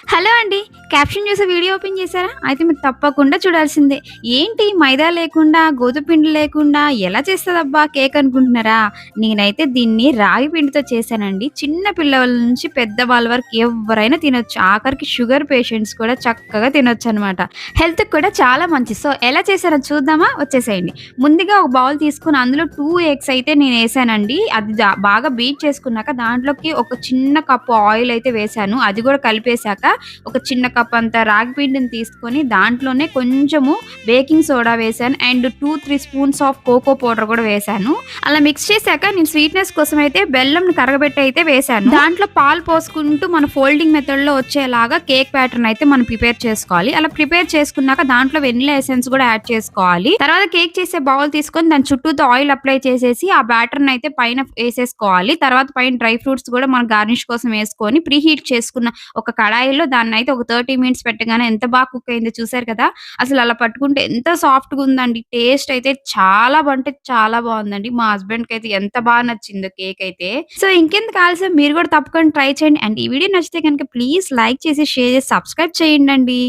Hello అండి. Caption చూసి video open చేసారా? అయితే మీరు తప్పకుండా చూడాల్సిందే. ఏంటి మైదా లేకుండా, గోధుమ పిండి లేకుండా ఎలా చేస్తదబ్బా కేక్ అనుకుంటున్నారా? నేనైతే దీన్ని రాగి పిండితో చేశానండి. చిన్న పిల్లల నుంచి పెద్దవాళ్ళ వరకు ఎవ్వరైనా తినొచ్చు. ఆఖరికి షుగర్ పేషెంట్స్ కూడా చక్కగా తినొచ్చనమాట. హెల్త్‌కి కూడా చాలా మంచిది. సో, ఎలా చేశారో చూద్దామా? వచ్చేసేయండి. ముందుగా ఒక బౌల్ తీసుకొని అందులో 2 ఎగ్స్ అయితే నేనేసానండి. అది బాగా బీట్ చేసుకున్నాక దాంట్లోకి ఒక చిన్న కప్పు ఆయిల్ అయితే వేశాను. అది కూడా కలిపేసాక ఒక చిన్న కప్ అంత రాగి పిండిని తీసుకొని దాంట్లోనే కొంచెము బేకింగ్ సోడా వేశాను. And 2, 3 spoons of cocoa powder కూడా వేశాను. అలా మిక్స్ చేశాక నేను స్వీట్‌నెస్ కోసం అయితే బెల్లంని కరగబెట్టి అయితే వేశాను. దాంట్లో పాలు పోసుకుంటూ మన ఫోల్డింగ్ మెథడ్‌లో వచ్చేలాగా కేక్ ప్యాటర్న్ అయితే మనం ప్రిపేర్ చేసుకోవాలి. అలా ప్రిపేర్ చేసుకున్నాక దాంట్లో వెనిల్లా ఎసెన్స్ కూడా యాడ్ చేసుకోవాలి. తర్వాత కేక్ చేసే బౌల్ తీసుకొని దాని చుట్టూతో ఆయిల్ అప్లై చేసేసి ఆ బ్యాటర్‌ని అయితే పైన ఏసేసుకోవాలి. తర్వాత పైన డ్రై ఫ్రూట్స్ కూడా మనం గార్నిష్ కోసం వేసుకొని ప్రీ హీట్ చేసుకున్న ఒక కడాయిలో దాన్నయితే ఒక 30 మినిట్స్ పెట్టగానే ఎంత బాగా కుక్ అయిందో చూసారు కదా! అసలు అలా పట్టుకుంటే ఎంత సాఫ్ట్‌గా ఉందండి. టేస్ట్ అయితే చాలా అంటే చాలా బావుందండి. మా హస్బెండ్‌కైతే ఎంత బాగా నచ్చిందో కేక్ అయితే. సో, ఇంకెందుకు ఆలస్యం మీరు కూడా తప్పకుండా ట్రై చేయండి. అండ్ ఈ వీడియో నచ్చితే గనుక ప్లీజ్ లైక్ చేసి, షేర్ చేసి, సబ్స్క్రైబ్ చేయండండి.